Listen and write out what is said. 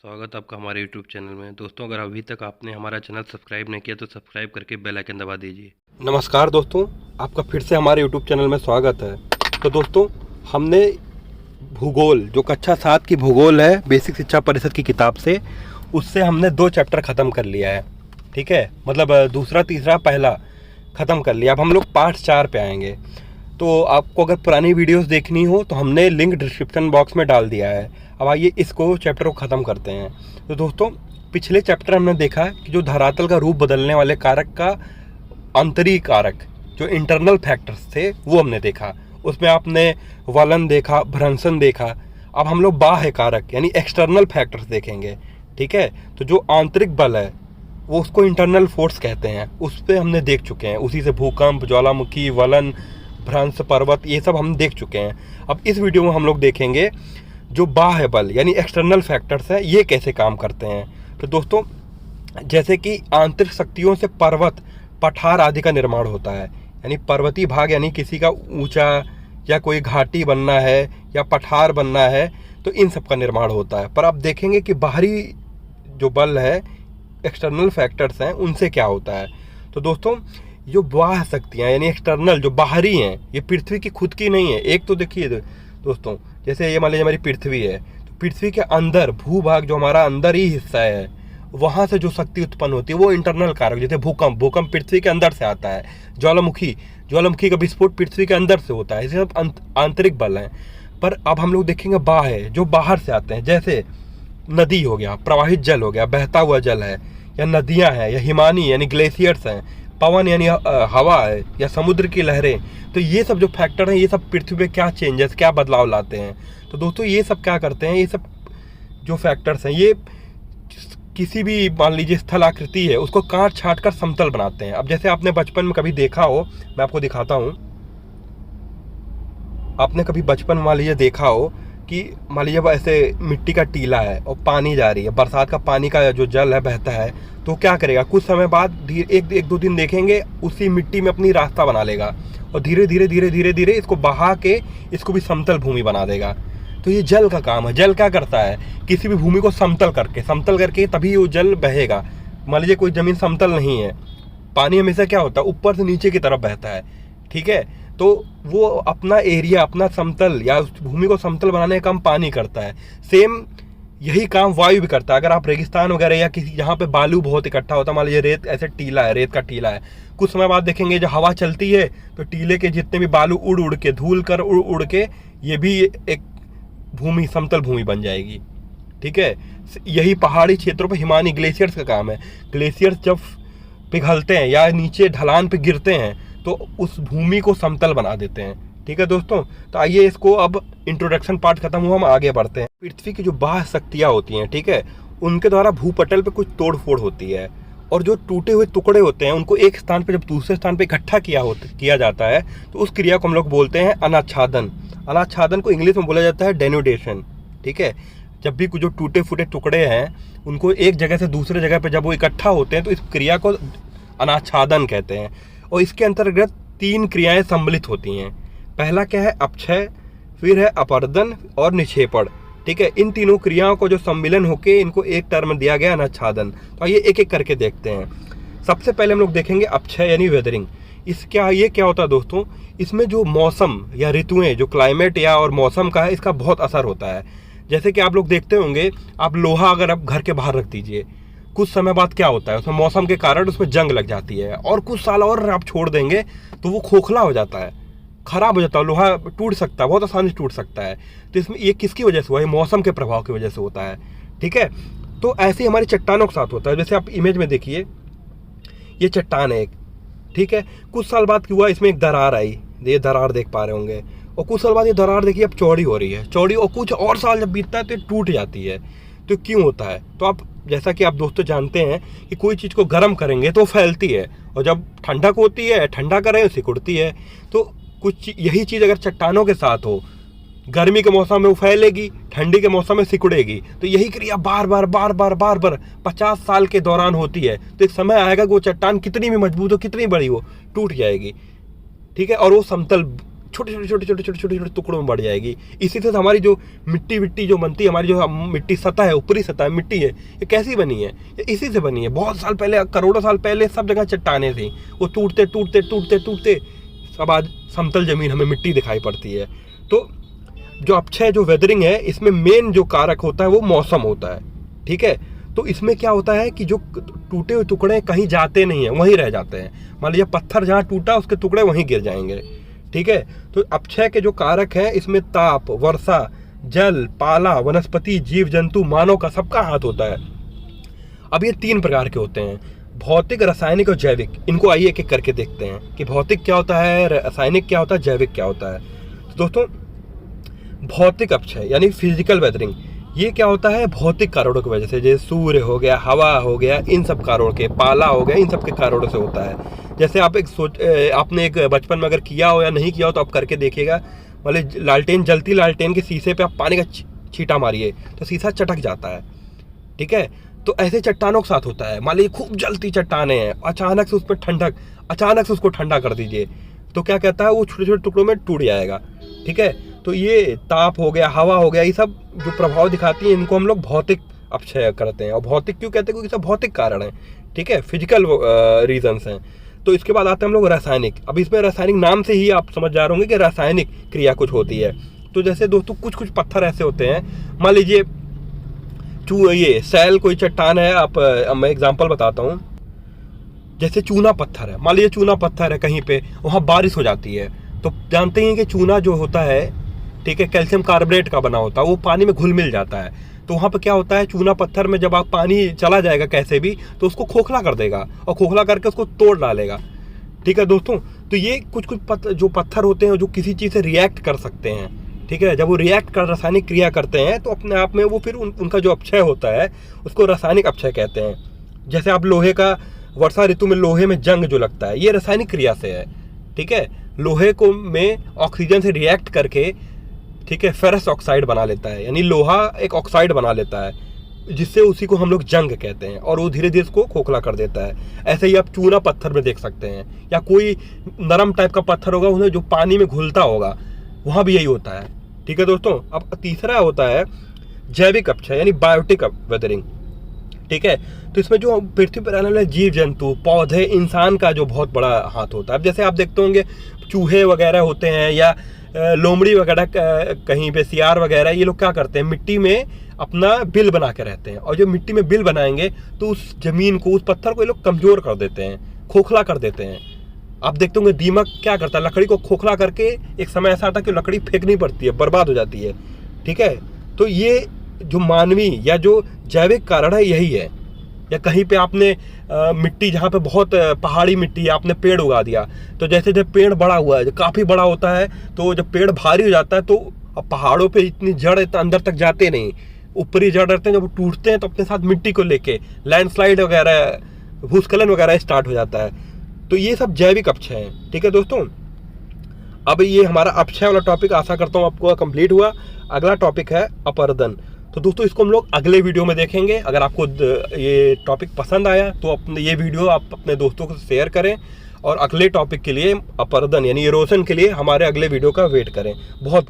स्वागत है आपका हमारे YouTube चैनल में। दोस्तों, अगर अभी तक आपने हमारा चैनल सब्सक्राइब नहीं किया तो सब्सक्राइब करके बेल आइकन दबा दीजिए। नमस्कार दोस्तों, आपका फिर से हमारे YouTube चैनल में स्वागत है। तो दोस्तों, हमने भूगोल जो कक्षा 7 की भूगोल है बेसिक शिक्षा परिषद की किताब से, उससे हमने 2 चैप्टर ख़त्म कर लिया है। ठीक है, मतलब दूसरा तीसरा पहला ख़त्म कर लिया। अब हम लोग पार्ट 4 पे आएंगे। तो आपको अगर पुरानी वीडियोस देखनी हो तो हमने लिंक डिस्क्रिप्शन बॉक्स में डाल दिया है। अब आइए इसको चैप्टर को ख़त्म करते हैं। तो दोस्तों, पिछले चैप्टर हमने देखा कि जो धरातल का रूप बदलने वाले कारक का आंतरिक कारक जो इंटरनल फैक्टर्स थे वो हमने देखा। उसमें आपने वलन देखा, भ्रंशन देखा। अब हम लोग बाह्य कारक यानी एक्सटर्नल फैक्टर्स देखेंगे। ठीक है, तो जो आंतरिक बल है वो उसको इंटरनल फोर्स कहते हैं, उस पर हमने देख चुके हैं। उसी से भूकंप, ज्वालामुखी, वलन, भ्रंश, पर्वत, ये सब हम देख चुके हैं। अब इस वीडियो में हम लोग देखेंगे जो बाह्य बल यानी एक्सटर्नल फैक्टर्स है ये कैसे काम करते हैं। तो दोस्तों, जैसे कि आंतरिक शक्तियों से पर्वत, पठार आदि का निर्माण होता है। यानी पर्वतीय भाग यानी किसी का ऊंचा या कोई घाटी बनना है या पठार बनना है, तो इन सब का निर्माण होता है। पर आप देखेंगे कि बाहरी जो बल है, एक्सटर्नल फैक्टर्स हैं, उनसे क्या होता है। तो दोस्तों, जो बाह्य शक्तियाँ यानी एक्सटर्नल जो बाहरी हैं, ये पृथ्वी की खुद की नहीं है। एक तो देखिए दोस्तों, जैसे ये मान लीजिए हमारी पृथ्वी है, तो पृथ्वी के अंदर भूभाग जो हमारा अंदर ही हिस्सा है, वहाँ से जो शक्ति उत्पन्न होती है वो इंटरनल कारक। जैसे भूकंप पृथ्वी के अंदर से आता है। ज्वालामुखी का विस्फोट पृथ्वी के अंदर से होता है। ये सब आंतरिक बल हैं। पर अब हम लोग देखेंगे बाह्य जो बाहर से आते हैं। जैसे नदी हो गया, प्रवाहित जल हो गया, बहता हुआ जल है, या नदियाँ हैं, या हिमानी यानी ग्लेशियर्स हैं, पवन यानी हवा है, या समुद्र की लहरें। तो ये सब जो फैक्टर हैं, ये सब पृथ्वी पे क्या चेंजेस, क्या बदलाव लाते हैं। तो दोस्तों, ये सब क्या करते हैं, ये सब जो फैक्टर्स हैं ये किसी भी मान लीजिए स्थलाकृति है उसको काट छाट कर समतल बनाते हैं। अब जैसे आपने बचपन में कभी देखा हो, मैं आपको दिखाता हूँ। आपने कभी बचपन में मान लीजिए देखा हो कि मान लीजिए ऐसे मिट्टी का टीला है और पानी जा रही है, बरसात का पानी का जो जल है बहता है, तो क्या करेगा, कुछ समय बाद एक दो दिन देखेंगे उसी मिट्टी में अपनी रास्ता बना लेगा और धीरे धीरे इसको बहा के इसको भी समतल भूमि बना देगा। तो ये जल का काम है। जल क्या करता है, किसी भी भूमि को समतल करके तभी वो जल बहेगा। मान लीजिए कोई जमीन समतल नहीं है, पानी हमेशा क्या होता है, ऊपर से नीचे की तरफ बहता है। ठीक है, तो वो अपना एरिया, अपना समतल या उस भूमि को समतल बनाने का काम पानी करता है। सेम यही काम वायु भी करता है। अगर आप रेगिस्तान वगैरह या किसी जहाँ पे बालू बहुत इकट्ठा होता है, मान लीजिए रेत ऐसे टीला है, रेत का टीला है, कुछ समय बाद देखेंगे जब हवा चलती है तो टीले के जितने भी बालू उड़ के धूल कर उड़ के ये भी एक भूमि, समतल भूमि बन जाएगी। ठीक है, यही पहाड़ी क्षेत्रों पर हिमानी ग्लेशियर्स का काम है। ग्लेशियर्स जब पिघलते हैं या नीचे ढलान पे गिरते हैं तो उस भूमि को समतल बना देते हैं। ठीक है दोस्तों, तो आइए इसको अब इंट्रोडक्शन पार्ट खत्म हुआ, हम आगे बढ़ते हैं। पृथ्वी की जो बाह्य शक्तियाँ होती हैं, ठीक है, उनके द्वारा भूपटल पे कुछ तोड़ फोड़ होती है और जो टूटे हुए टुकड़े होते हैं उनको एक स्थान पे जब दूसरे स्थान पे इकट्ठा किया जाता है तो उस क्रिया को हम लोग बोलते हैं अनाच्छादन। अनाच्छादन को इंग्लिश में बोला जाता है डेनुडेशन। ठीक है, जब भी कुछ जो टूटे फूटे टुकड़े हैं उनको एक जगह से दूसरे जगह पे जब वो इकट्ठा होते हैं तो इस क्रिया को अनाच्छादन कहते हैं। और इसके अंतर्गत 3 क्रियाएं सम्मिलित होती हैं। पहला क्या है, अपक्षय, फिर है अपर्दन और निक्षेपण। ठीक है, इन तीनों क्रियाओं को जो सम्मिलन होके इनको एक टर्म दिया गया अनाच्छादन। तो ये एक एक करके देखते हैं। सबसे पहले हम लोग देखेंगे अपक्षय यानी वेदरिंग। ये क्या होता है दोस्तों, इसमें जो मौसम या ऋतुएं, जो क्लाइमेट या और मौसम का है, इसका बहुत असर होता है। जैसे कि आप लोग देखते होंगे, आप लोहा अगर आप घर के बाहर रख दीजिए, कुछ समय बाद क्या होता है, उसमें मौसम के कारण उसमें जंग लग जाती है और कुछ साल और आप छोड़ देंगे तो वो खोखला हो जाता है, खराब हो जाता है, लोहा टूट सकता है, बहुत आसानी से टूट सकता है। तो इसमें ये किसकी वजह से हुआ है, मौसम के प्रभाव की वजह से होता है। ठीक है, तो ऐसे ही हमारी चट्टानों के साथ होता है। जैसे आप इमेज में देखिए, ये चट्टान है एक, ठीक है, कुछ साल बाद क्या हुआ, इसमें एक दरार आई, ये दरार देख पा रहे होंगे, और कुछ साल बाद ये दरार देखिए अब चौड़ी हो रही है, चौड़ी, और कुछ और साल जब बीतता है तो ये टूट जाती है। तो क्यों होता है, तो आप जैसा कि आप दोस्तों जानते हैं कि कोई चीज़ को गर्म करेंगे तो फैलती है, और जब ठंडक होती है, ठंडा करें तो सिकुड़ती है। तो कुछ यही चीज़ अगर चट्टानों के साथ हो, गर्मी के मौसम में वो फैलेगी, ठंडी के मौसम में सिकुड़ेगी। तो यही क्रिया बार बार 50 साल के दौरान होती है। तो एक समय आएगा कि वो चट्टान कितनी भी मजबूत हो, कितनी बड़ी हो, टूट जाएगी। ठीक है, और वो समतल छोटे छोटे छोटे छोटे छोटे छोटे छोटे टुकड़ों में बढ़ जाएगी। इसी से हमारी जो मिट्टी जो बनती है, हमारी जो मिट्टी सतह है, ऊपरी सतह मिट्टी है, ये कैसी बनी है? ये इसी से बनी है। बहुत साल पहले, करोड़ों साल पहले सब जगह चट्टाने थी, वो टूटते टूटते टूटते टूटते अब आज समतल जमीन हमें मिट्टी दिखाई पड़ती है। तो जो अपक्षय, जो वेदरिंग है, इसमें मेन जो कारक होता है वो मौसम होता है, ठीक है। तो इसमें क्या होता है कि जो टूटे हुए टुकड़े कहीं जाते नहीं हैं, वहीं रह जाते हैं। मान लीजिए पत्थर जहाँ टूटा उसके टुकड़े वहीं गिर जाएंगे, ठीक है। तो अपक्षय के जो कारक हैं इसमें ताप, वर्षा, जल, पाला, वनस्पति, जीव जंतु, मानव का सबका हाथ होता है। अब ये 3 प्रकार के होते हैं, भौतिक, रासायनिक और जैविक। इनको आइए एक एक करके देखते हैं कि भौतिक क्या होता है, रासायनिक क्या होता है, जैविक क्या होता है। तो दोस्तों, भौतिक अपक्षय यानी फिजिकल वेदरिंग, ये क्या होता है? भौतिक कारणों की वजह से, जैसे सूर्य हो गया, हवा हो गया, इन सब कारणों के, पाला हो गया, इन सब के कारणों से होता है। जैसे आप आपने एक बचपन में अगर किया हो या नहीं किया हो तो आप करके देखिएगा। मतलब लालटेन, जलती लालटेन के शीशे पे आप पानी का छींटा मारिए तो शीशा चटक जाता है, ठीक है। तो ऐसे चट्टानों के साथ होता है। मान लीजिए खूब जलती चट्टाने हैं, अचानक से उस पर ठंडक, अचानक से उसको ठंडा कर दीजिए तो क्या कहता है, वो छोटे छोटे टुकड़ों में टूट जाएगा, ठीक है। तो ये ताप हो गया, हवा हो गया, ये सब जो प्रभाव दिखाती है, इनको हम लोग भौतिक अपक्षय करते हैं। और भौतिक क्यों कहते हैं? क्योंकि सब भौतिक कारण है, ठीक है, फिजिकल रीजंस हैं। तो इसके बाद आते हैं हम लोग रासायनिक। अब इसमें रासायनिक नाम से ही आप समझ जा रहे होंगे कि रासायनिक क्रिया कुछ होती है। तो जैसे दोस्तों कुछ कुछ पत्थर ऐसे होते हैं, मान लीजिए ये सैल कोई चट्टान है, आप मैं एग्जांपल बताता हूँ। जैसे चूना पत्थर है, मान लीजिए चूना पत्थर है कहीं पे, वहाँ बारिश हो जाती है। तो जानते हैं कि चूना जो होता है, ठीक है, कैल्शियम कार्बोनेट का बना होता है, वो पानी में घुल मिल जाता है। तो वहाँ पे क्या होता है, चूना पत्थर में जब आप पानी चला जाएगा कैसे भी, तो उसको खोखला कर देगा और खोखला करके उसको तोड़ डालेगा, ठीक है दोस्तों। तो ये कुछ कुछ जो पत्थर होते हैं जो किसी चीज़ से रिएक्ट कर सकते हैं, ठीक है। जब वो रिएक्ट कर रासायनिक क्रिया करते हैं तो अपने आप में वो फिर उनका जो अपक्षय होता है उसको रासायनिक अपक्षय कहते हैं। जैसे आप लोहे का, वर्षा ऋतु में लोहे में जंग जो लगता है, ये रासायनिक क्रिया से है, ठीक है। लोहे को में ऑक्सीजन से रिएक्ट करके, ठीक है, फेरस ऑक्साइड बना लेता है, यानी लोहा एक ऑक्साइड बना लेता है, जिससे उसी को हम लोग जंग कहते हैं, और वो धीरे धीरे उसको खोखला कर देता है। ऐसे ही आप चूना पत्थर में देख सकते हैं, या कोई नरम टाइप का पत्थर होगा उन्हें जो पानी में घुलता होगा, वहाँ भी यही होता है, ठीक है दोस्तों। अब तीसरा होता है जैविक अपक्षय यानी बायोटिक वेदरिंग, ठीक है। तो इसमें जो पृथ्वी पर रहने वाले जीव जंतु, पौधे, इंसान का जो बहुत बड़ा हाथ होता है। अब जैसे आप देखते होंगे चूहे वगैरह होते हैं, या लोमड़ी वगैरह, कहीं पे सियार वगैरह, ये लोग क्या करते हैं, मिट्टी में अपना बिल बना के रहते हैं। और जो मिट्टी में बिल बनाएंगे तो उस जमीन को, उस पत्थर को ये लोग कमजोर कर देते हैं, खोखला कर देते हैं। आप देखते होंगे दीमक क्या करता है, लकड़ी को खोखला करके, एक समय ऐसा आता है कि लकड़ी फेंकनी पड़ती है, बर्बाद हो जाती है, ठीक है। तो ये जो मानवीय या जो जैविक कारण है यही है। या कहीं पे आपने मिट्टी, जहाँ पे बहुत पहाड़ी मिट्टी है, आपने पेड़ उगा दिया, तो जैसे जब पेड़ बड़ा हुआ है, काफ़ी बड़ा होता है, तो जब पेड़ भारी हो जाता है तो अब पहाड़ों पे इतनी जड़ इतना अंदर तक जाते नहीं, ऊपरी जड़ रहते हैं। जब वो टूटते हैं तो अपने साथ मिट्टी को लेके लैंडस्लाइड वगैरह, भूस्खलन वगैरह स्टार्ट हो जाता है। तो ये सब जैविक अपक्षय हैं, ठीक है दोस्तों। अब ये हमारा अपक्षय वाला टॉपिक आशा करता हूँ आपको कंप्लीट हुआ। अगला टॉपिक है अपरदन। तो दोस्तों इसको हम लोग अगले वीडियो में देखेंगे। अगर आपको ये टॉपिक पसंद आया तो अपने ये वीडियो आप अपने दोस्तों को शेयर करें, और अगले टॉपिक के लिए अपरदन यानी इरोजन के लिए हमारे अगले वीडियो का वेट करें। बहुत